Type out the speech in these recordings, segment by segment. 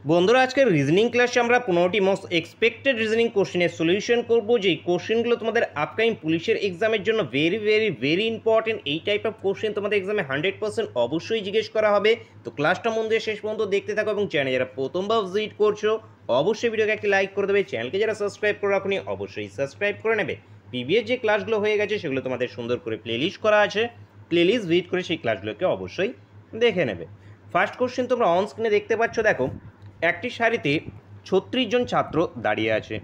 বন্ধুরা আজকের রিজনিং ক্লাসে আমরা 15টি মোস্ট এক্সপেক্টেড রিজনিং কোশ্চেনের সলিউশন করব। যেই কোশ্চেনগুলো তোমাদের আপকামিং পুলিশের এক্সামের জন্য ভেরি ইম্পর্টেন্ট। এই টাইপ অফ কোশ্চেন তোমাদের এক্সামে 100% অবশ্যই জিজ্ঞেস করা হবে। তো ক্লাসটা মন দিয়ে শেষ পর্যন্ত দেখতে থাকো এবং চ্যানেলে যারা প্রথমবার ভিজিট করছো অবশ্যই ভিডিওকে একটি লাইক করে দেবে। চ্যানেলকে যারা সাবস্ক্রাইব করে রাখুনি অবশ্যই সাবস্ক্রাইব করে নেবে। প্রিভিয়াস যে ক্লাসগুলো হয়ে গেছে সেগুলো তোমাদের সুন্দর করে প্লেলিস্ট করা আছে, প্লেলিস্ট ভিজিট করে সেই ক্লাসগুলোকে অবশ্যই দেখে নেবে। ফার্স্ট কোশ্চেন তোমরা অন স্ক্রিনে দেখতে পাচ্ছ। দেখো, একটি সারিতে 36 জন ছাত্র দাঁড়িয়ে আছে।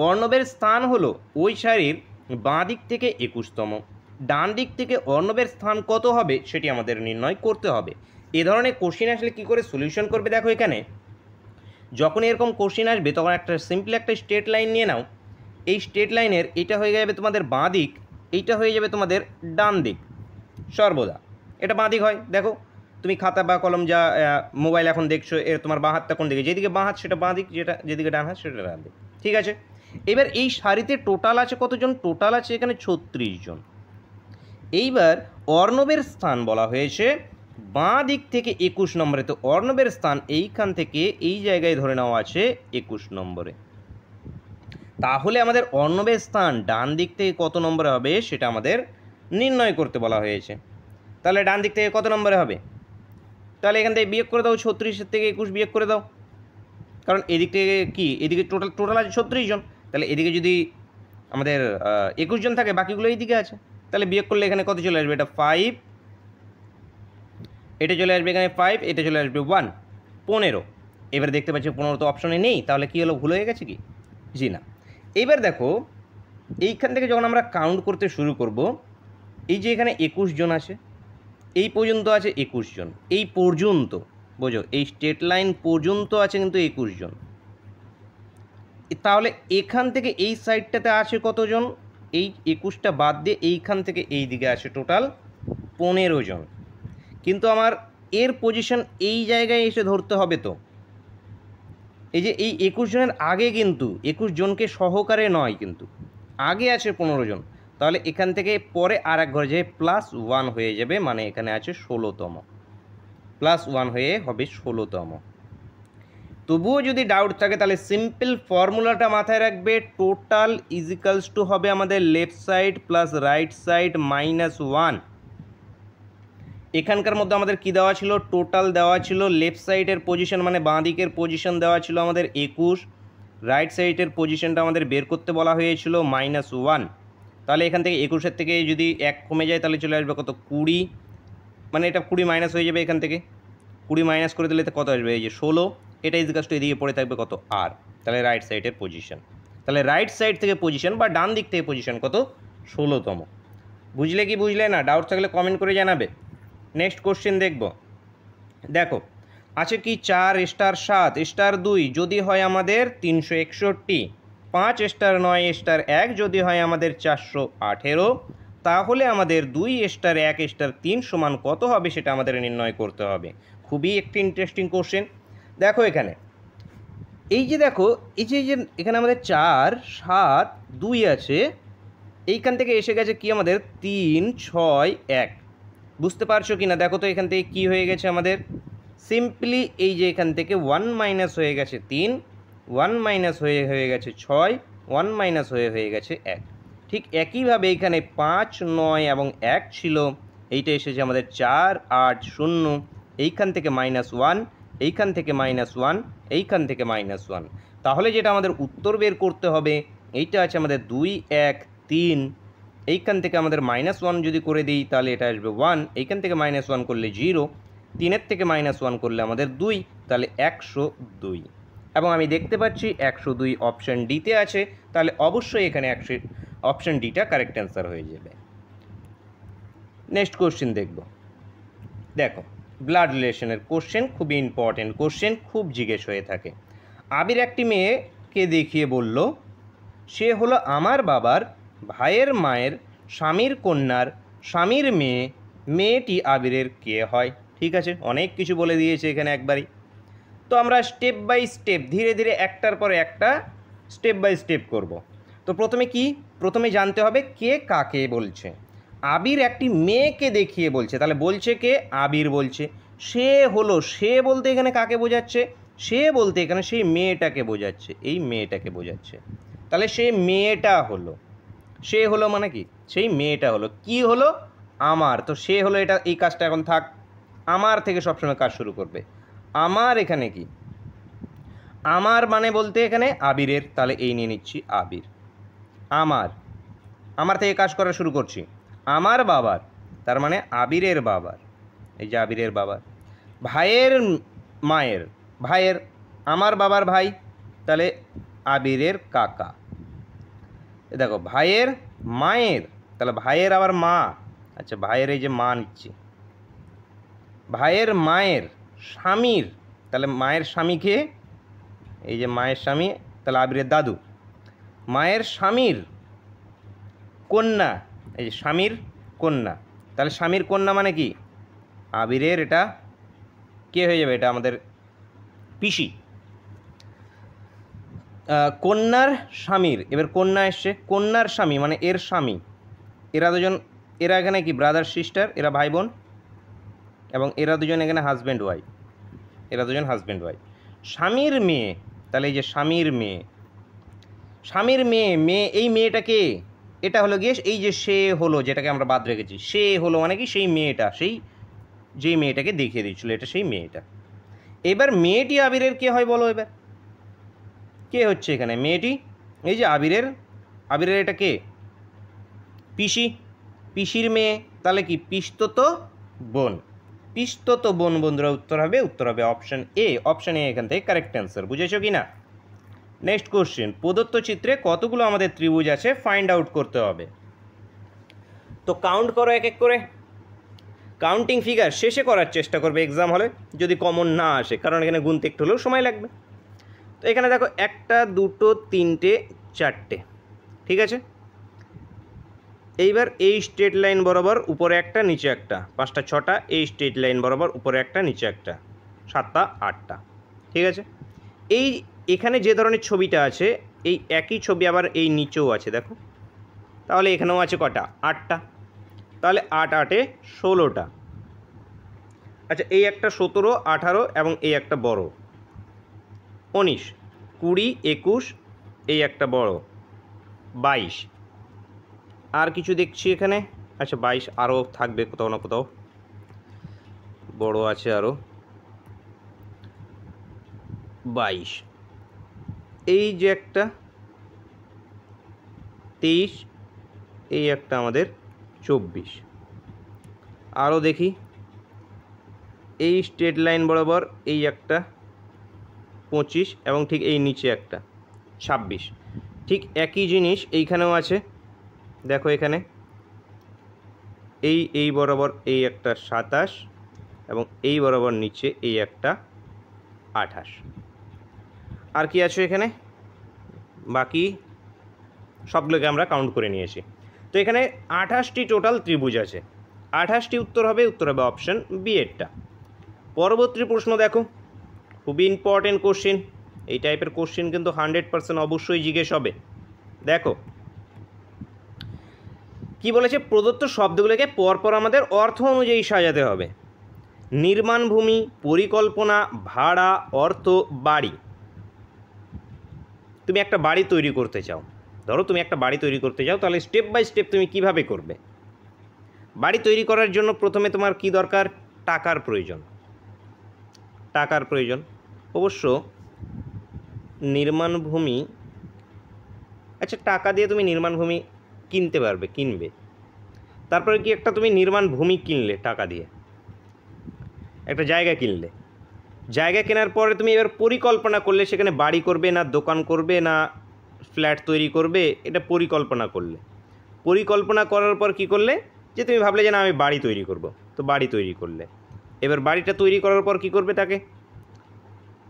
অর্ণবের স্থান হলো ওই সারির বাঁ দিক থেকে 21তম। ডান দিক থেকে অর্ণবের স্থান কত হবে সেটি আমাদের নির্ণয় করতে হবে। এ ধরনের কোশ্চেন আসলে কী করে সলিউশন করবে, দেখো এখানে যখন এরকম কোশ্চেন আসবে তখন একটা সিম্পলি একটা স্ট্রেট লাইন নিয়ে নাও। এই স্ট্রেট লাইনের এটা হয়ে যাবে তোমাদের বাঁ দিক, এইটা হয়ে যাবে তোমাদের ডান দিক। সর্বদা এটা বাঁ দিক হয়। দেখো তুমি খাতা বা কলম যা মোবাইল এখন দেখছো, এর তোমার বাঁ হাতটা কোন দিকে, যেদিকে বাঁ হাত সেটা বাঁ দিক, যেদিকে ডান হাত সেটা ডান দিক। ঠিক আছে, এবার এই সারিতে টোটাল আছে কতজন? টোটাল আছে এখানে 36 জন। এইবার অর্ণবের স্থান বলা হয়েছে বাঁ দিক থেকে 21 নম্বরে। তো অর্ণবের স্থান এইখান থেকে এই জায়গায় ধরে নেওয়া আছে 21 নম্বরে। তাহলে আমাদের অর্ণবের স্থান ডান দিক থেকে কত নম্বরে হবে সেটা আমাদের নির্ণয় করতে বলা হয়েছে। তাহলে ডান দিক থেকে কত নম্বরে হবে? তাহলে এখান থেকে বিয়োগ করে দাও, 36 থেকে 21 বিয়োগ করে দাও। কারণ এদিক থেকে কি, এদিকে টোটাল আছে 36 জন। তাহলে এদিকে যদি আমাদের 21 জন থাকে, বাকিগুলো এইদিকে আছে। তাহলে বিয়োগ করলে এখানে কত চলে আসবে? এটা 5, এটা চলে আসবে এখানে 5, এটা চলে আসবে 1, 15। এবার দেখতে পাচ্ছি 15 তো অপশনে নেই, তাহলে কী হলো, ভুল হয়ে গেছে কি? জি না। এইবার দেখো এইখান থেকে যখন আমরা কাউন্ট করতে শুরু করব, এই যে এখানে 21 জন আছে, এই পর্যন্ত আছে 21 জন, এই পর্যন্ত বোঝো, এই স্ট্রেট লাইন পর্যন্ত আছে কিন্তু 21 জন। তাহলে এখান থেকে এই সাইডটাতে আছে কতজন? এই 21টা বাদ দিয়ে এইখান থেকে এই দিকে আসে টোটাল 15 জন। কিন্তু আমার এর পজিশন এই জায়গায় এসে ধরতে হবে। তো এই যে এই 21 জনের আগে কিন্তু 21 জনকে সহকারে নয়, কিন্তু আগে আছে 15 জন। তাহলে এখান থেকে পরে আর এক ঘরে যেয়ে +1 হয়ে যাবে, মানে এখানে আছে 16তম। +1 হয়ে হবে 16তম। তবুও যদি ডাউট থাকে তাহলে সিম্পল ফর্মুলাটা মাথায় রাখবে। টোটাল ইজিক্যালস টু হবে আমাদের left side plus right side -1। এখানকার মধ্যে আমাদের কি দেওয়া ছিল? টোটাল দেওয়া ছিল। লেফট সাইডের পজিশন মানে বাঁ দিকের পজিশন দেওয়া ছিল আমাদের 21, রাইট সাইডের পজিশনটা আমাদের বের করতে বলা হয়েছিল -1। তাহলে এখান থেকে 21-এর থেকে যদি 1 কমে যায় তাহলে চলে আসবে কত? 20, মানে এটা 20 মাইনাস হয়ে যাবে এখান থেকে। 20 মাইনাস করে দিলে কত আসবে? এই যে 16। এটা ইজিকাস টু এদিকে পড়ে থাকবে কত? আর। তাহলে রাইট সাইডের পজিশন, তাহলে রাইট সাইড থেকে পজিশন বা ডান দিক থেকে পজিশন কত? 16তম। বুঝলে কি বুঝলে না? ডাউট থাকলে কমেন্ট করে জানাবে। নেক্সট কোশ্চেন দেখব। দেখো আছে কি 4 স্টার 7 স্টার 2 যদি হয় আমাদের 361, 5 স্টার 9 স্টার 1 যদি হয় আমাদের 418, তাহলে আমাদের 2 স্টার 1 স্টার 3 সমান কত হবে সেটা আমাদের নির্ণয় করতে হবে। খুবই একটি ইন্টারেস্টিং কোশ্চেন। দেখো এখানে এই যে দেখো এই যে এখানে আমাদের 4 7 2 আছে, এইখান থেকে এসে গেছে কি আমাদের 3 6 1। বুঝতে পারছো কি না? দেখো তো এখান থেকে কী হয়ে গেছে আমাদের, সিম্পলি এই যে এখান থেকে 1 মাইনাস হয়ে গেছে 3, 1 মাইনাস হয়ে গেছে 6, 1 মাইনাস হয়ে গেছে 1। ঠিক একইভাবে এখানে 5 9 এবং 1 ছিল, এইটা এসেছে আমাদের 4 8 0, এইখান থেকে -1, এইখান থেকে -1, এইখান থেকে -1। তাহলে যেটা আমাদের উত্তর বের করতে হবে, এইটা আছে আমাদের 2 1 3, এইখান থেকে আমাদের -1 যদি করে দিই তাহলে এটা আসবে 1, এইখান থেকে -1 করলে 0, 3-এর থেকে -1 করলে আমাদের 2, তাহলে 102। এবং আমি দেখতে পাচ্ছি 102 অপশান ডিতে আছে, তাহলে অবশ্যই এখানে অপশান ডিটা কারেক্ট অ্যান্সার হয়ে যাবে। নেক্সট কোশ্চেন দেখব। দেখো ব্লাড রিলেশনের কোশ্চেন, খুবই ইম্পর্টেন্ট কোশ্চেন, খুব জিজ্ঞেস হয়ে থাকে। আবির একটি মেয়েকে দেখিয়ে বলল, সে হলো আমার বাবার ভাইয়ের মায়ের স্বামীর কন্যার স্বামীর মেয়ে, মেয়েটি আবিরের কে হয়? ঠিক আছে, অনেক কিছু বলে দিয়েছে এখানে একবারই। তো আমরা স্টেপ বাই স্টেপ ধীরে ধীরে একটার পরে একটা স্টেপ বাই স্টেপ করব। তো প্রথমে জানতে হবে কে কাকে বলছে। আবির একটি মেয়েকে দেখিয়ে বলছে, তাহলে বলছে কে? আবির বলছে। সে হলো, সে বলতে এখানে কাকে বোঝাচ্ছে? সে বলতে এখানে সেই মেয়েটাকে বোঝাচ্ছে, এই মেয়েটাকে বোঝাচ্ছে। তাহলে সেই মেয়েটা হলো, সে হলো মানে কি, সেই মেয়েটা হলো, কি হলো, আমার। তো সে হলো, এটা এই কাজটা এখন থাক, আমার থেকে সবসময় কাজ শুরু করবে। আমার এখানে কি, আমার মানে বলতে এখানে আবিরের, তাহলে এই নিয়ে নিচ্ছি আবির। আমার, আমার থেকে কাজ করা শুরু করছি। আমার বাবার, তার মানে আবিরের বাবার, এই যে আবিরের বাবার। ভাইয়ের মায়ের, ভাইয়ের, আমার বাবার ভাই, তাহলে আবিরের কাকা। দেখো ভাইয়ের মায়ের, তাহলে ভাইয়ের আবার মা, আচ্ছা ভাইয়ের এই যে মা নিচ্ছি। ভাইয়ের মায়ের স্বামীর, তাহলে মায়ের স্বামীকে, এই যে মায়ের স্বামী, তাহলে আবিরের দাদু। মায়ের স্বামীর কন্যা, এই যে স্বামীর কন্যা, তাহলে স্বামীর কন্যা মানে কি, আবিরের এটা কে হয়ে যাবে, এটা আমাদের পিসি। কন্যার স্বামীর, এবার কন্যা এসছে, কন্যার স্বামী মানে এর স্বামী। এরা দুজন, এরা এখানে কি ব্রাদার সিস্টার, এরা ভাই বোন, এবং এরা দুজন এখানে হাজব্যান্ড ওয়াইফ, এরা দুজন হাজব্যান্ড ওয়াইফ। স্বামীর মেয়ে, তাহলে এই যে স্বামীর মেয়ে, স্বামীর মেয়ে, মেয়ে, এই মেয়েটাকে, এটা হলো গিয়ে এই যে সে হলো, যেটাকে আমরা বাদ রেখেছি, সে হলো মানে কি সেই মেয়েটা, সেই যেই মেয়েটাকে দেখিয়ে দিচ্ছিল, এটা সেই মেয়েটা। এবার মেয়েটি আবিরের কে হয় বলো, এবার কে হচ্ছে এখানে মেয়েটি, এই যে আবিরের, আবিরের এটা কে, পিসি, পিসির মেয়ে, তাহলে কি পিস্তত বোন, পিস্তত বোন। বন্ধুরা উত্তর হবে অপশান এ, অপশান এ এখান থেকে কারেক্ট অ্যান্সার। বুঝেছো কি না? নেক্সট কোশ্চেন, প্রদত্ত চিত্রে কতগুলো আমাদের ত্রিভুজ আছে ফাইন্ড আউট করতে হবে। তো কাউন্ট করো এক এক করে, কাউন্টিং ফিগার শেষে করার চেষ্টা করবে এক্সাম হলে, যদি কমন না আসে, কারণ এখানে গুনতে একটু হলেও সময় লাগবে। তো এখানে দেখো 1 2 3 4, ঠিক আছে। এইবার এই স্ট্রেট লাইন বরাবর উপরে একটা নিচে একটা, 5টা 6টা, এই স্ট্রেট লাইন বরাবর উপরে একটা নিচে একটা, 7টা 8টা, ঠিক আছে। এই এখানে যে ধরনের ছবিটা আছে, এই একই ছবি আবার এই নিচেও আছে দেখো, তাহলে এখানেও আছে কটা, 8টা, তাহলে 8 8 16টা। আচ্ছা এই একটা 17 18 এবং এই একটা বড় 19 20 21, এই একটা বড় 22। আর কিছু দেখছি এখানে, আচ্ছা 22 আরও থাকবে কোথাও না কোথাও, বড় আছে আরও 22। এই যে একটা 23, এই একটা আমাদের 24। আরও দেখি, এই স্ট্রেট লাইন বরাবর এই একটা 25 এবং ঠিক এই নিচে একটা 26। ঠিক একই জিনিস এইখানেও আছে, দেখো এখানে এই বরাবর এই একটা 27 এবং এই বরাবর নিচে এই একটা 28। আর কি আছে এখানে, বাকি সবগুলোকে আমরা কাউন্ট করে নিয়েছি। তো এখানে 28টি টোটাল ত্রিভুজ আছে, 28টি উত্তর হবে অপশান বি এরটা। পরবর্তী প্রশ্ন দেখো, খুবই ইম্পর্টেন্ট কোশ্চেন, এই টাইপের কোশ্চেন কিন্তু 100% অবশ্যই জিজ্ঞেস হবে। দেখো কি বলেছে, প্রদত্ত শব্দগুলোকে পরপর আমাদের অর্থ অনুযায়ী সাজাতে হবে। নির্মাণ ভূমি, পরিকল্পনা, ভাড়া, অর্থ, বাড়ি। তুমি একটা বাড়ি তৈরি করতে চাও, ধরো তুমি একটা বাড়ি তৈরি করতে চাও, তাহলে স্টেপ বাই স্টেপ তুমি কিভাবে করবে। বাড়ি তৈরি করার জন্য প্রথমে তোমার কি দরকার, টাকার প্রয়োজন, টাকার প্রয়োজন। অবশ্য নির্মাণ ভূমি, আচ্ছা টাকা দিয়ে তুমি নির্মাণ ভূমি কিনতে পারবে, কিনবে। তারপরে কি একটা তুমি নির্মাণ ভূমি কিনলে, টাকা দিয়ে একটা জায়গা কিনলে, জায়গা কেনার পরে তুমি এবার পরিকল্পনা করলে সেখানে বাড়ি করবে না দোকান করবে না ফ্ল্যাট তৈরি করবে, এটা পরিকল্পনা করলে। পরিকল্পনা করার পর কি করলে, যে তুমি ভাবলে যে না আমি বাড়ি তৈরি করব, তো বাড়ি তৈরি করলে। এবার বাড়িটা তৈরি করার পর কি করবে, তাকে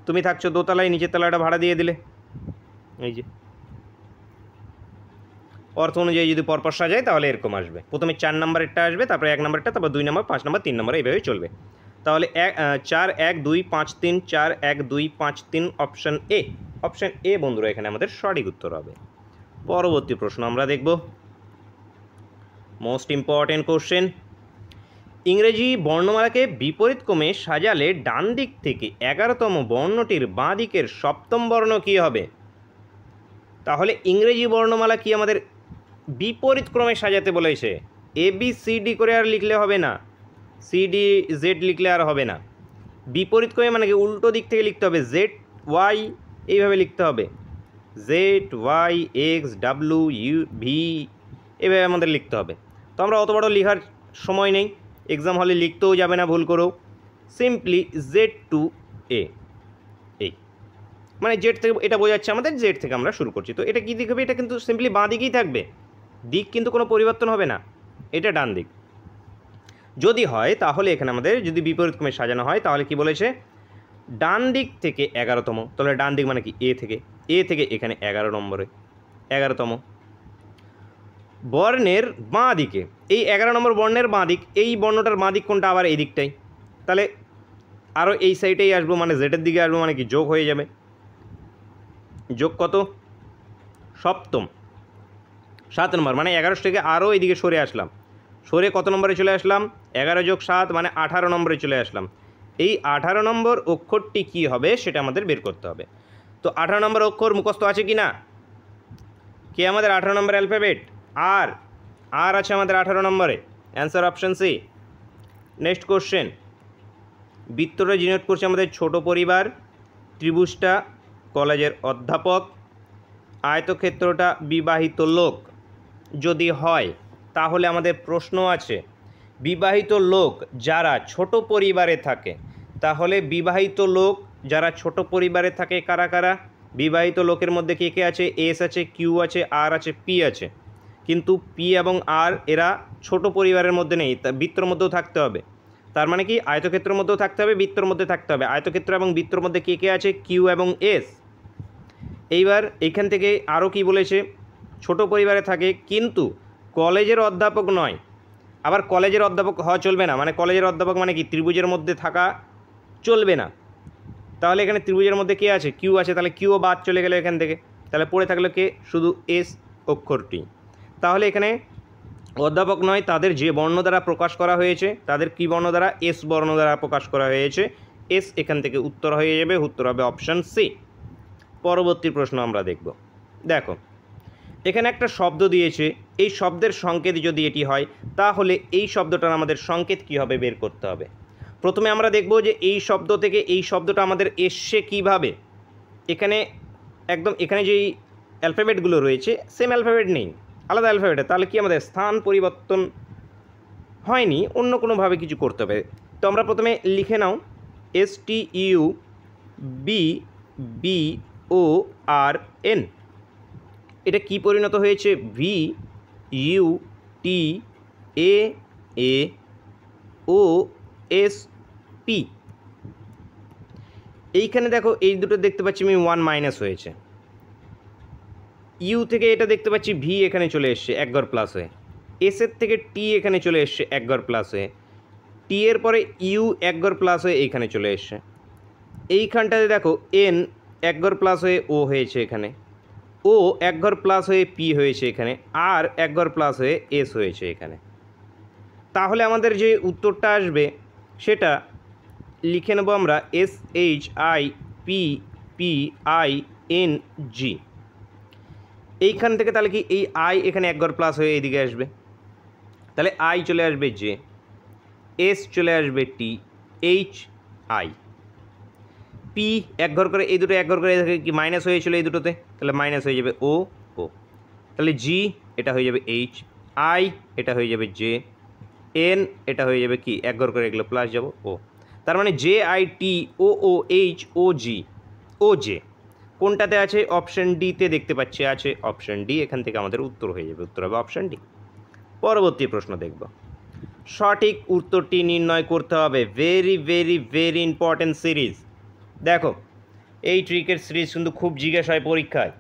তুমি থাকছো দোতলায়, নিচের তলাটা ভাড়া দিয়ে দিলে। এই যে অর্থ অনুযায়ী যদি পরপর সাজায় তাহলে এরকম আসবে, প্রথমে 4 নম্বরেরটা আসবে, তারপরে 1 নম্বরটা, তারপর 2 নম্বর, 5 নম্বর, 3 নম্বর, এইভাবে চলবে। তাহলে 4 1 2 5 3, 4 1 2 5 3, অপশান এ, অপশান এ বন্ধুরা এখানে আমাদের সঠিক উত্তর হবে। পরবর্তী প্রশ্ন আমরা দেখব, মোস্ট ইম্পর্টেন্ট কোশ্চেন। ইংরেজি বর্ণমালাকে বিপরীত ক্রমে সাজালে ডান দিক থেকে 11তম বর্ণটির বাঁ দিকের 7ম বর্ণ কী হবে? তাহলে ইংরেজি বর্ণমালা কি আমাদের বিপরীত ক্রমে সাজাতে বলেছে। ABCD করে আর লিখলে হবে না, CDZ লিখলে আর হবে না। বিপরীত ক্রমে মানে কি উল্টো দিক থেকে লিখতে হবে, ZY এইভাবে লিখতে হবে, ZYXWV এভাবে আমাদের লিখতে হবে। তো আমরা অত বড় লেখার সময় নেই, এক্সাম হলে লিখতেও যাবে না ভুল করেও, সিম্পলি Z টু A এই মানে জেড থেকে এটা বোঝাচ্ছে আমাদের জেড থেকে আমরা শুরু করছি। তো এটা কী দিক হবে? এটা কিন্তু সিম্পলি বাঁ দিকেই থাকবে, দিক কিন্তু কোনো পরিবর্তন হবে না, এটা ডান দিক। যদি হয় তাহলে এখানে আমাদের যদি বিপরীত ক্রমে সাজানো হয় তাহলে কি বলেছে, ডান দিক থেকে 11তম, তাহলে ডান দিক মানে কি এ থেকে এখানে 11 নম্বরে 11তম বর্ণের বাঁ দিকে, এই 11 নম্বর বর্ণের বাঁ দিক, এই বর্ণটার বাঁ দিক কোনটা? আবার এই দিকটাই, তাহলে আরও এই সাইডেই আসবো, মানে জেডের দিকে আসবো, মানে কি যোগ হয়ে যাবে। যোগ কত? 7ম, 7 নম্বর, মানে 11 থেকে আরও এইদিকে সরে আসলাম, সরে কত নম্বরে চলে আসলাম? 11 যোগ 7 মানে 18 নম্বরে চলে আসলাম। এই 18 নম্বর অক্ষরটি কি হবে সেটা আমাদের বের করতে হবে। তো 18 নম্বর অক্ষর মুখস্থ আছে কি না? কে আমাদের 18 নম্বর অ্যালফাবেট? আর আছে আমাদের 18 নম্বরে, answer option C. Next question, বৃত্তটা জিনোট করছে আমাদের ছোট পরিবার, ত্রিভুজটা কলেজের অধ্যাপক, আয়তক্ষেত্রটা বিবাহিত লোক। যদি হয় তাহলে আমাদের প্রশ্ন আছে, বিবাহিত লোক যারা ছোট পরিবারে থাকে, তাহলে বিবাহিত লোক যারা ছোট পরিবারে থাকে কারা কারা? বিবাহিত লোকের মধ্যে কে কে আছে? এস আছে, কিউ আছে, আর আছে, পি আছে। কিন্তু পি এবং আর এরা ছোট পরিবারের মধ্যে নেই, তা বৃত্তর মধ্যেও থাকতে হবে। তার মানে কি আয়তক্ষেত্রের মধ্যেও থাকতে হবে, বৃত্তর মধ্যে থাকতে হবে। আয়তক্ষেত্র এবং বৃত্তর মধ্যে কে কে আছে? কিউ এবং এস। এইবার এইখান থেকে আরও কি বলেছে, ছোট পরিবারে থাকে কিন্তু কলেজের অধ্যাপক নয়। আবার কলেজের অধ্যাপক হওয়া চলবে না, মানে কলেজের অধ্যাপক মানে কি ত্রিভুজের মধ্যে থাকা চলবে না। তাহলে এখানে ত্রিভুজের মধ্যে কে আছে? কিউ আছে, তাহলে কিউও বাদ চলে গেল এখান থেকে, তাহলে পড়ে থাকলো কে? শুধু এস অক্ষরটি। তাহলে এখানে অধ্যাপক নয়, তাদের যে বর্ণ দ্বারা প্রকাশ করা হয়েছে, তাদের কি বর্ণ দ্বারা? এস বর্ণ দ্বারা প্রকাশ করা হয়েছে, এস এখান থেকে উত্তর হয়ে যাবে, উত্তর হবে অপশান সি। পরবর্তী প্রশ্ন আমরা দেখব। দেখো এখানে একটা শব্দ দিয়েছে, এই শব্দের সংকেত যদি এটি হয় তাহলে এই শব্দটার আমাদের সংকেত কী হবে বের করতে হবে। প্রথমে আমরা দেখব যে এই শব্দ থেকে এই শব্দটা আমাদের এসছে কীভাবে। এখানে একদম এখানে যেই অ্যালফাবেটগুলো রয়েছে সেম অ্যালফাবেট নেই, আলাদা অ্যালফাবেটে, তাহলে কি আমাদের স্থান পরিবর্তন হয়নি, অন্য কোনোভাবে কিছু করতে হবে। তো আমরা প্রথমে লিখে নাও STUBBORN, এটা কি পরিণত হয়েছে? VUTAAOSP। এইখানে দেখো এই দুটো দেখতে পাচ্ছি আমি 1 মাইনাস হয়েছে, ইউ থেকে এটা দেখতে পাচ্ছি ভি এখানে চলে এসছে 1 ঘর প্লাস হয়ে, এসের থেকে টি এখানে চলে এসছে 1 ঘর প্লাস হয়ে, টি এর পরে ইউ 1 ঘর প্লাস হয়ে এইখানে চলে এসছে। এইখানটাতে দেখো এন 1 ঘর প্লাস হয়ে ও হয়েছে এখানে, ও 1 ঘর প্লাস হয়ে পি হয়েছে এখানে, আর 1 ঘর প্লাস হয়ে এস হয়েছে এখানে। তাহলে আমাদের যে উত্তরটা আসবে সেটা লিখে নেব আমরা SHIPPING। এইখান থেকে তাহলে কি এই আই এখানে 1 ঘর প্লাস হয়ে এইদিকে আসবে, তাহলে আই চলে আসবে জে, এস চলে আসবে টি, এইচ আই, পি 1 ঘর করে, এই দুটো 1 ঘর করে কি মাইনাস হয়েছিল এই দুটোতে, তাহলে মাইনাস হয়ে যাবে ও, তাহলে জি এটা হয়ে যাবে এইচ, আই এটা হয়ে যাবে জে, এন এটা হয়ে যাবে কি 1 ঘর করে এগুলো প্লাস যাব ও। তার মানে JITOOHOG কোনটাতে আছে? অপশান ডিতে দেখতে পাচ্ছি আছে, অপশান ডি, এখান থেকে আমাদের উত্তর হয়ে যাবে, উত্তর হবে অপশান ডি। পরবর্তী প্রশ্ন দেখব, সঠিক উত্তরটি নির্ণয় করতে হবে। Very very very important series. দেখো এই ট্রিকের সিরিজ কিন্তু খুব জিজ্ঞাসা হয় পরীক্ষায়,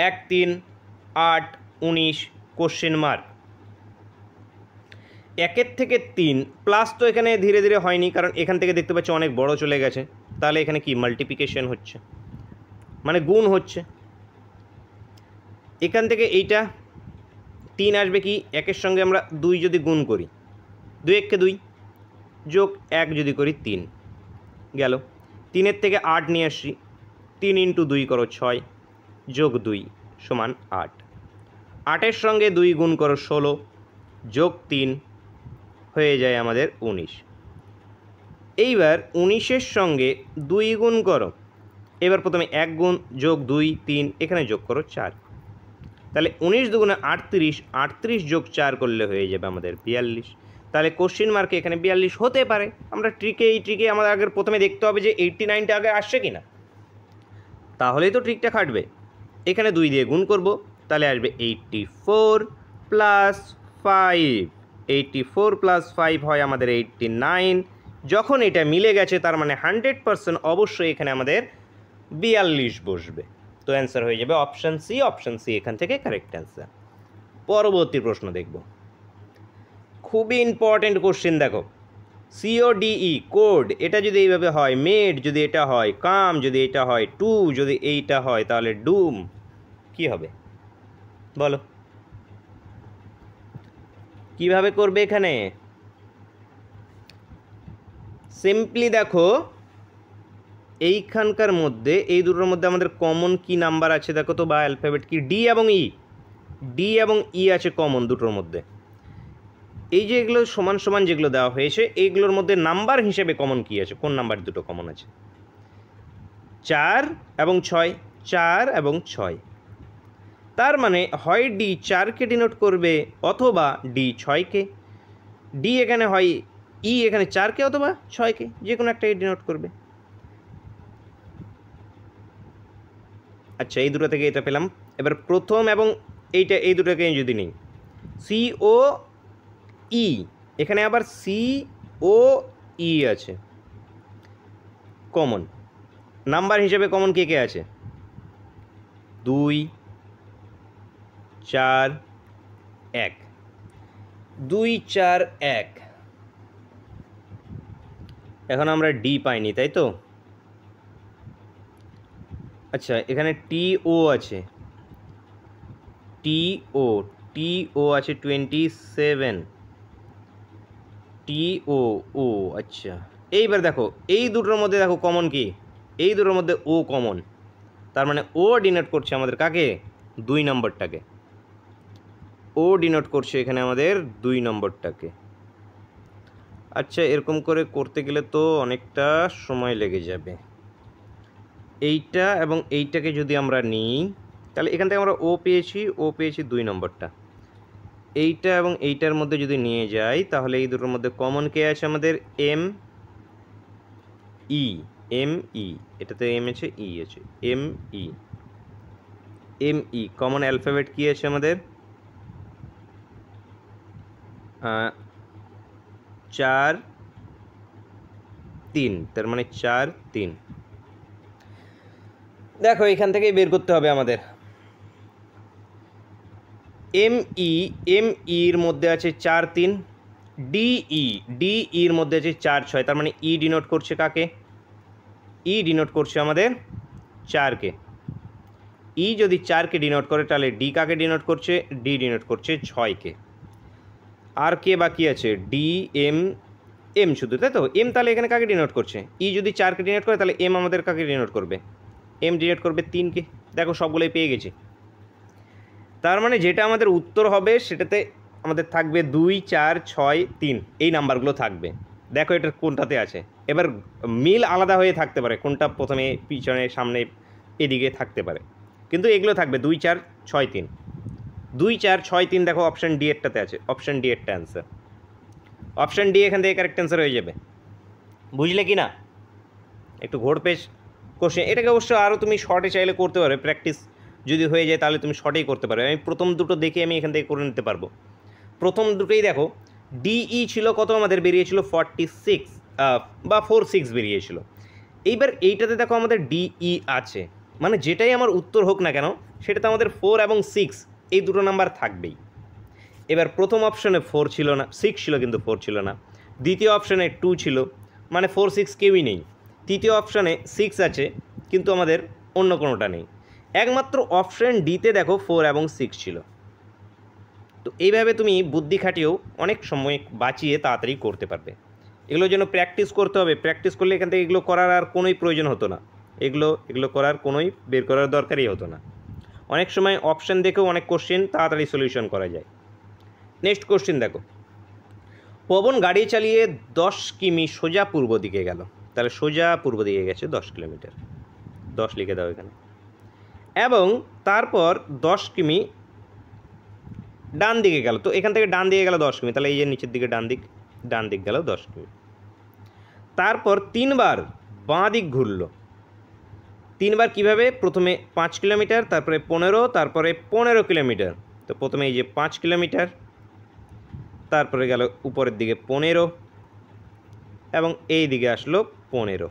1, 3, 8, 19 কোশ্চেন মার্ক। 1 থেকে 3 প্লাস তো এখানে ধীরে ধীরে হয়নি, কারণ এখান থেকে দেখতে পাচ্ছি অনেক বড় চলে গেছে, তাহলে এখানে কি মাল্টিপ্লিকেশন হচ্ছে, মানে গুণ হচ্ছে। এখান থেকে এইটা 3 আসবে কি 1-এর সঙ্গে আমরা 2 যদি গুণ করি 2 একে 2 যোগ 1 যদি করি 3 গেল। 3-এর থেকে 8 নিয়ে আসি, 3 × 2 করো 6 যোগ 2 সমান 8। 8-এর সঙ্গে 2 গুণ করো 16 যোগ 3 হয়ে যায় আমাদের 19। এইবার 19-এর সঙ্গে 2 গুণ করো, এবার প্রথমে 1 গুণ যোগ 2 3 এখানে যোগ করো 4, তাহলে 19 দুগুণে 38, 38 যোগ 4 করলে হয়ে যাবে আমাদের 42। তাহলে কোশ্চিন মার্কে এখানে 42 হতে পারে। আমরা এই ট্রিকে আমাদের আগের প্রথমে দেখতে হবে যে 89টা আগে আসছে কি না, তাহলেই তো ট্রিকটা খাটবে। এখানে 2 দিয়ে গুণ করব, তাহলে আসবে 84 প্লাস 5, 84 প্লাস 5 হয় আমাদের 89। যখন এটা মিলে গেছে তার মানে 100% অবশ্যই এখানে আমাদের 42 বসবে। তো অ্যান্সার হয়ে যাবে অপশান সি। অপশান সি এখান থেকে কারেক্ট অ্যান্সার। পরবর্তী প্রশ্ন দেখব, খুবই ইম্পর্টেন্ট কোশ্চেন। দেখো, CODE কোড, এটা যদি এইভাবে হয়, মেড যদি এটা হয়, কাম যদি এটা হয়, টু যদি এইটা হয়, তাহলে ডুম কি হবে বলো? কিভাবে করবে এখানে? সিম্পলি দেখো, এইখানকার মধ্যে এই দুটোর মধ্যে আমাদের কমন কি নাম্বার আছে দেখো তো, বা অ্যালফাবেট কি? ডি এবং ই, ডি এবং ই আছে কমন দুটোর মধ্যে। এই যে এগুলো সমান সমান যেগুলো দেওয়া হয়েছে, এইগুলোর মধ্যে নাম্বার হিসেবে কমন কি আছে? কোন নাম্বার দুটো কমন আছে? 4 এবং 6, 4 এবং 6। তার মানে হয় ডি 4কে ডিনোট করবে অথবা ডি 6কে। ডি এখানে হয় ই এখানে 4কে অথবা 6কে, যে কোনো একটাই ডিনোট করবে। আচ্ছা, এই দুটো থেকে এটা পেলাম। এবার প্রথম এবং এইটা, এই দুটোকে যদি নেই, COE, এখানে আবার COE আছে কমন। নাম্বার হিসেবে কমন কে কে আছে? 2 4 1, 2 4 1। এখন আমরা ডি পাইনি, তাই তো? আচ্ছা, এখানে TO আছে, TO আছে 27, TO। আচ্ছা, এইবার দেখো এই দুটোর মধ্যে দেখো কমন কি? এই দুটোর মধ্যে ও কমন, তার মানে ও ডিনোট করছে আমাদের কাকে? 2 নম্বরটাকে। ও ডিনোট করছে এখানে আমাদের 2 নম্বরটাকে। আচ্ছা, এরকম করে করতে গেলে তো অনেকটা সময় লেগে যাবে। এইটা এবং এইটাকে যদি আমরা নিই, তাহলে এখান থেকে আমরা ও পেয়েছি 2 নম্বরটা। এইটা এবং এইটার মধ্যে যদি নিয়ে যাই, তাহলে এই দুটোর মধ্যে কমন কে আছে আমাদের? ME, এটাতে এম আছে, ই আছে, ME কমন অ্যালফাবেট কি আছে আমাদের? 4 3, তার মানে 4 3। দেখো, এখান থেকেই বের করতে হবে আমাদের। MEর মধ্যে আছে 4 3, DEর মধ্যে আছে 4 6, তার মানে ই ডিনোট করছে কাকে? ই ডিনোট করছে আমাদের 4কে। ই যদি 4কে ডিনোট করে, তাহলে ডি কাকে ডিনোট করছে? ডি ডিনোট করছে 6কে। আর কে বাকি আছে? এম শুধু, তাই তো? এম তাহলে এখানে কাকে ডিনোট করছে? ই যদি 4কে ডিনোট করে, তাহলে এম আমাদের কাকে ডিনোট করবে? এম ডিনোট করবে 3কে। দেখো, সবগুলোই পেয়ে গেছি। তার মানে যেটা আমাদের উত্তর হবে সেটাতে আমাদের থাকবে 2 4 6 3, এই নাম্বারগুলো থাকবে। দেখো এটা কোনটাতে আছে। এবার মিল আলাদা হয়ে থাকতে পারে, কোনটা প্রথমে পিছনে সামনে এদিকে থাকতে পারে, কিন্তু এগুলো থাকবে 2 4 6 3, 2 4 6 3। দেখো অপশান ডি এরটাতে আছে, অপশান ডি এরটা অ্যান্সার। অপশান ডি এখান থেকে কারেক্ট অ্যান্সার হয়ে যাবে। বুঝলে কি না? একটু ঘোরপেশ কোশ্চেন। এটাকে অবশ্য আরও তুমি শর্টে চাইলে করতে পারবে, প্র্যাকটিস যদি হয়ে যায় তাহলে তুমি শর্টেই করতে পারবে। আমি প্রথম দুটো দেখে আমি এখান থেকে করে নিতে পারবো। প্রথম দুটোই দেখো, ডিই ছিল কত আমাদের? বেরিয়েছিল 46 বা 46 বেরিয়েছিল। এইবার এইটাতে দেখো আমাদের ডিই আছে, মানে যেটাই আমার উত্তর হোক না কেন সেটাতে আমাদের 4 এবং 6 এই দুটো নাম্বার থাকবেই। এবার প্রথম অপশানে 4 ছিল না, 6 ছিল কিন্তু 4 ছিল না। দ্বিতীয় অপশানে 2 ছিল, মানে 4 6 কেউই নেই। তৃতীয় অপশানে 6 আছে, কিন্তু আমাদের অন্য কোনোটা নেই। একমাত্র অপশান ডিতে দেখো 4 এবং 6 ছিল। তো এইভাবে তুমি বুদ্ধি খাটিয়েও অনেক সময় বাঁচিয়ে তাড়াতাড়ি করতে পারবে। এগুলোর জন্য প্র্যাকটিস করতে হবে, প্র্যাকটিস করলে এখান থেকে এগুলো করার আর কোনোই প্রয়োজন হতো না, এগুলো করার কোনোই বের করার দরকারই হতো না। অনেক সময় অপশান দেখেও অনেক কোশ্চেন তাড়াতাড়ি সলিউশন করা যায়। নেক্সট কোশ্চেন দেখো, পবন গাড়ি চালিয়ে 10 কিমি সোজা পূর্ব দিকে গেল। তাহলে সোজা পূর্ব দিকে গেছে 10 কিলোমিটার, 10 লিখে দাও এখানে। এবং তারপর 10 কিমি ডান দিকে গেল। তো এখান থেকে ডান দিকে গেল 10 কিমি, তাহলে এই যে নিচের দিকে ডান দিক গেল 10 কিমি। তারপর 3বার বাঁ দিক ঘুরলো। 3বার কীভাবে? প্রথমে 5 কিলোমিটার, তারপরে 15, তারপরে 15 কিলোমিটার। তো প্রথমে এই যে 5 কিলোমিটার, তারপরে গেল উপরের দিকে 15 এবং এই দিকে আসলো 15।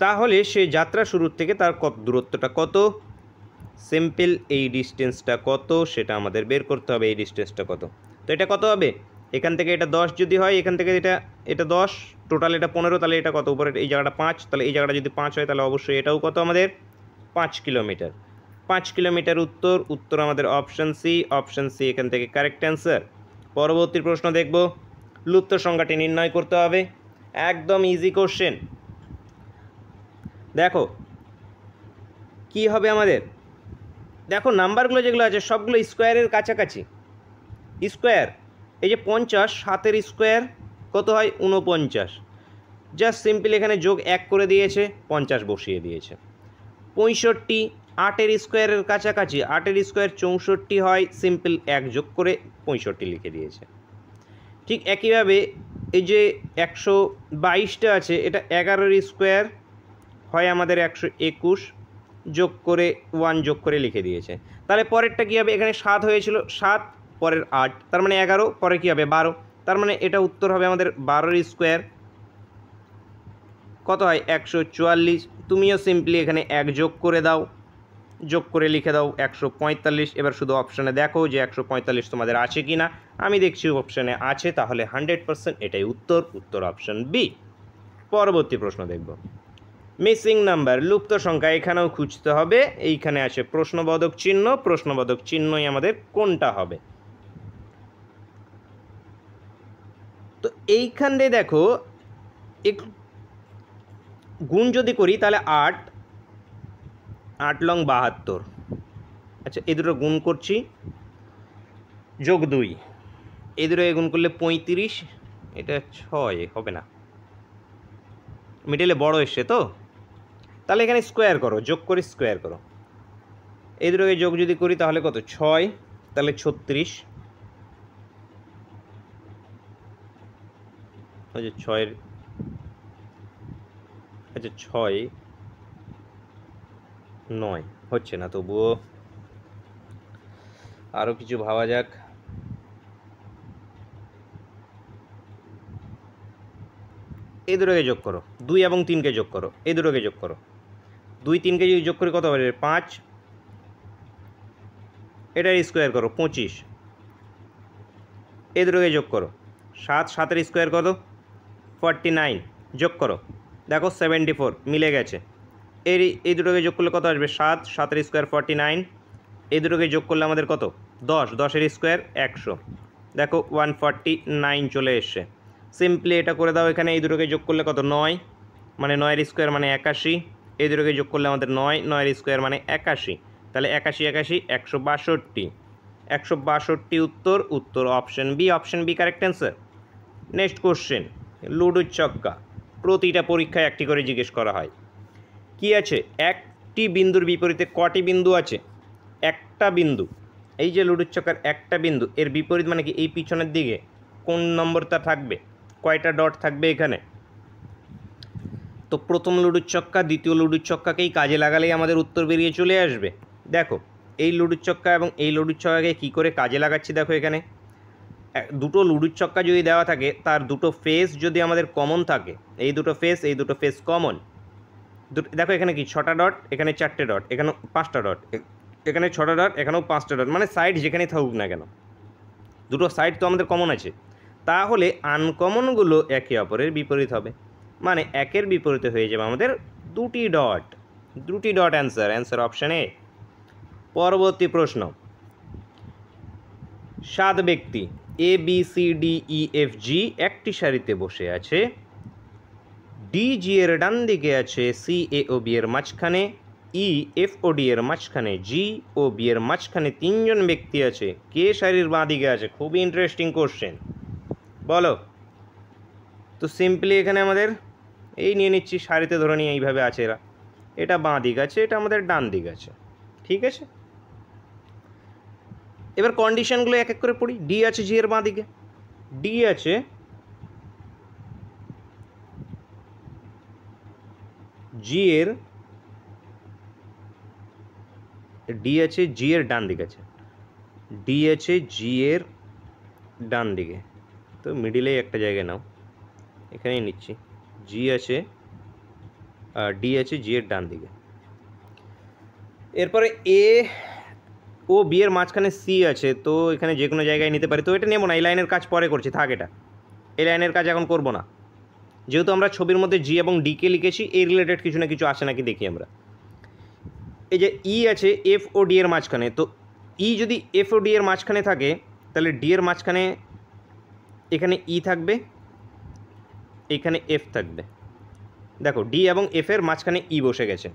তাহলে সে যাত্রা শুরুর থেকে তার দূরত্বটা কত? সিম্পল, এই ডিস্টেন্সটা কত সেটা আমাদের বের করতে হবে। এই ডিস্টেন্সটা কত? তো এটা কত হবে? এখান থেকে এটা 10 যদি হয়, এখান থেকে এটা 10, টোটাল এটা 15, তাহলে এটা কত? উপরে এই জায়গাটা 5, তাহলে এই জায়গাটা যদি 5 হয় তাহলে অবশ্যই এটাও কত আমাদের? 5 কিলোমিটার। 5 কিলোমিটার উত্তর আমাদের অপশান সি এখান থেকে কারেক্ট অ্যান্সার। পরবর্তী প্রশ্ন দেখব, লুপ্ত সংখ্যাটি নির্ণয় করতে হবে। একদম ইজি কোশ্চেন। দেখো কি হবে আমাদের, দেখো নাম্বারগুলো যেগুলো আছে সবগুলো স্কোয়ারের কাছাকাছি। স্কোয়ার, এই যে 50, 7-এর স্কোয়ার কত হয়? 49। জাস্ট সিম্পল এখানে যোগ 1 করে দিয়েছে, 50 বসিয়ে দিয়েছে। 65, 8-এর স্কোয়ারের কাছাকাছি, 8-এর স্কোয়ার 64 হয়, সিম্পল 1 যোগ করে 65 লিখে দিয়েছে। ঠিক একইভাবে এই যে 122টা আছে, এটা 11-এর স্কোয়ার হয় আমাদের 121, যোগ করে 1 যোগ করে লিখে দিয়েছে। তাহলে পরেরটা কী হবে? এখানে 7 হয়েছিল, 7, পরের 8, তার মানে 11, পরে কী হবে? 12, তার মানে এটা উত্তর হবে আমাদের 12-এর স্কোয়ার কত হয়? 144। তুমিও সিম্পলি এখানে 1 যোগ করে দাও, যোগ করে লিখে দাও 145। এবার শুধু অপশানে দেখো যে 145 তোমাদের আছে কি না। আমি দেখছি অপশানে আছে, তাহলে 100% এটাই উত্তর অপশান বি। পরবর্তী প্রশ্ন দেখব, মিসিং নাম্বার, লুপ্ত সংখ্যা। এখানেও খুঁজতে হবে। এইখানে আছে প্রশ্নবোধক চিহ্ন, প্রশ্নবোধক চিহ্নই আমাদের কোনটা হবে। তো এইখানে দেখো গুণ যদি করি তাহলে 8 লং 72। আচ্ছা, এই দুটো গুণ করছি, যোগ 2, এই দুটো গুণ করলে 35, এটা 6 হবে না, মিডলে বড় এসছে তো। তাহলে এখানে স্কোয়ার করো, যোগ করে স্কোয়ার করো। এই দুটোকে যোগ যদি করি তাহলে কত? 6, তাহলে 36। আচ্ছা 6, আচ্ছা 6, 9 হচ্ছে না, তবুও আরও কিছু ভাবা যাক। এই দুটোকে যোগ করো, 2 এবং 3কে যোগ করো, এই দুটোকে যোগ করো, 2, 3কে যদি যোগ করে কত হবে? 5, এটার স্কোয়ার করো 25, এই দুটোকে যোগ করো 7, 7-এর স্কোয়ার কত? 49, যোগ করো, দেখো 74 মিলে গেছে। এই দুটোকে যোগ করলে কত আসবে? 7, 7-এর স্কোয়ার 49, এই দুটোকে যোগ করলে আমাদের কত? 10, 10-এর স্কোয়ার 100, দেখো 149 চলে এসছে। সিম্পলি এটা করে দাও, এখানে এই দুটোকে যোগ করলে কত? 9, মানে 9-এর স্কোয়ার মানে 81, এই দুটোকে যোগ করলে আমাদের 9, 9-এর স্কোয়ার মানে 81, তাহলে 81, 81, 162, 162 উত্তর option B correct answer. Next question, লুডোর ছক্কা। প্রতিটা পরীক্ষায় একটি করে জিজ্ঞেস করা হয়। কি আছে? একটি বিন্দুর বিপরীতে কটি বিন্দু আছে? একটা বিন্দু। এই যে লুডোর ছক্কার একটা বিন্দু, এর বিপরীত মানে কি? এই পিছনের দিকে কোন নম্বরটা থাকবে? কয়টা ডট থাকবে এখানে? তো প্রথম লুডোর ছক্কা দ্বিতীয় লুডোর ছক্কাকেই কাজে লাগালেই আমাদের উত্তর বেরিয়ে চলে আসবে। দেখো এই লুডোর ছক্কা এবং এই লুডোর ছক্কাকে কী করে কাজে লাগাচ্ছি, দেখো এখানে দুটো লুডোর ছক্কা যদি দেওয়া থাকে, তার দুটো ফেস যদি আমাদের কমন থাকে, এই দুটো ফেস কমন, দেখো এখানে কি 6টা ডট, এখানে 4টে ডট, এখানে 5টা ডট, এখানে 6টা ডট, এখানেও 5টা ডট, মানে সাইড যেখানেই থাকুক না কেন দুটো সাইড তো আমাদের কমন আছে। তাহলে আনকমনগুলো একে অপরের বিপরীত হবে, মানে একের বিপরীতে হয়ে যাবে আমাদের দুটি ডট। Answer option A. পরবর্তী প্রশ্ন, 7 ব্যক্তি A B C D E F G একটি সারিতে বসে আছে। ডি জি এর ডান দিকে আছে, সি এ ও বি এর মাঝখানে, ই এফ ও ডি এর মাঝখানে, জি ও বি এর মাঝখানে 3 জন ব্যক্তি আছে। কে সারির বাঁ দিকে আছে? খুবই ইন্টারেস্টিং কোশ্চেন, বলো। তো সিম্পলি এখানে আমাদের এই নিয়ে নিচ্ছি, সারিতে ধরে নিয়ে এইভাবে আছে এরা। এটা বাঁ দিক আছে, এটা আমাদের ডান দিক আছে, ঠিক আছে। এবার কন্ডিশনগুলো এক এক করে পড়ি। ডি আছে জি এর বাঁ দিকে, ডি আছে জি এর ডান দিকে আছে, ডি আছে জি এর ডান দিকে। তো মিডিলে একটা জায়গায় নাও, এখানেই নিচ্ছি। জি আছে, ডি আছে জি এর ডান দিকে। এরপরে এ ও বি এর মাঝখানে সি আছে, তো এখানে যে কোনো জায়গায় নিতে পারি। তো এটা নেবো না, এই লাইনের কাজ পরে করছি, থাক এটা। এই লাইনের কাজ এখন করবো না, যেহেতু আমরা ছবির মধ্যে জি এবং ডিকে লিখেছি, এই রিলেটেড কিছু না কিছু আসে নাকি দেখি আমরা। এই যে ই আছে এফ ও ডি এর মাঝখানে, তো ই যদি এফ ও ডি এর মাঝখানে থাকে, তাহলে ডি এর মাঝখানে এখানে ই থাকবে, এখানে এফ থাকবে। দেখো ডি এবং এফ এর মাঝখানে ই বসে গেছে।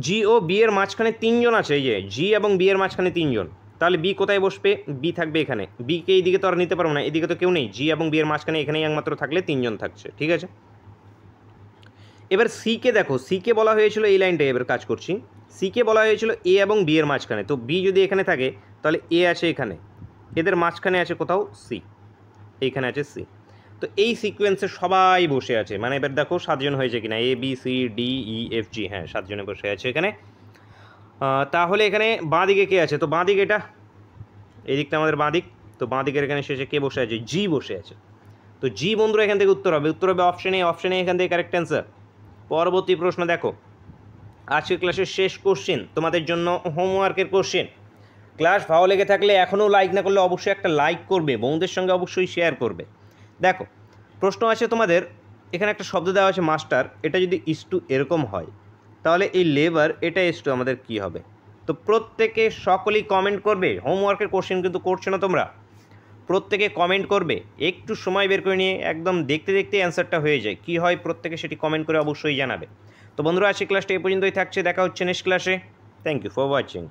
জি ও বি এর মাঝখানে 3 জন আছে, এই যে জি এবং বি এর মাঝখানে 3 জন, তাহলে বি কোথায় বসবে? বি থাকবে এখানে। বিকে এইদিকে তো আর নিতে পারবো না, এদিকে তো কেউ নেই। জি এবং বি এর মাঝখানে এখানেই একমাত্র থাকলে 3 জন থাকছে, ঠিক আছে। এবার সিকে দেখো, সিকে বলা হয়েছিল এই লাইনটায়, এবার কাজ করছি। সিকে বলা হয়েছিল এ এবং বি এর মাঝখানে, তো বি যদি এখানে থাকে তাহলে এ আছে এখানে, এদের মাঝখানে আছে কোথাও সি, এইখানে আছে সি। তো এই সিকোয়েন্সে সবাই বসে আছে, মানে এবার দেখো 7 জন হয়েছে কিনা, A B C D E F G, হ্যাঁ 7 জনে বসে আছে এখানে। তাহলে এখানে বাঁ দিকে কে আছে? তো বাঁ দিকে এটা, এই দিকটা আমাদের বাঁ দিক। তো বাঁ দিকের এখানে শেষে কে বসে আছে? জি বসে আছে। তো জি বন্ধুরা এখান থেকে উত্তর হবে, অপশন এ, এখান থেকে কারেক্ট অ্যান্সার। পরবর্তী প্রশ্ন দেখো, আজকের ক্লাসের শেষ কোশ্চেন, তোমাদের জন্য হোমওয়ার্কের কোশ্চেন। ক্লাস ভালো লেগে থাকলে এখনও লাইক না করলে অবশ্যই একটা লাইক করবে, বন্ধুদের সঙ্গে অবশ্যই শেয়ার করবে। দেখো প্রশ্ন আছে তোমাদের, এখানে একটা শব্দ দেওয়া আছে মাস্টার, এটা যদি ইস্টু এরকম হয়, তাহলে এই লেবার এটা ইস্টু আমাদের কি হবে? তো প্রত্যেকে সকলেই কমেন্ট করবে। হোমওয়ার্কের কোশ্চেন কিন্তু করছো না তোমরা, প্রত্যেকে কমেন্ট করবে, একটু সময় বের করে নিয়ে একদম দেখতে দেখতে অ্যান্সারটা হয়ে যায়। কি হয় প্রত্যেকে সেটি কমেন্ট করে অবশ্যই জানাবে। তো বন্ধুরা আজকে ক্লাসটা এই পর্যন্তই থাকছে, দেখা হচ্ছে নেক্সট ক্লাসে। Thank you for watching.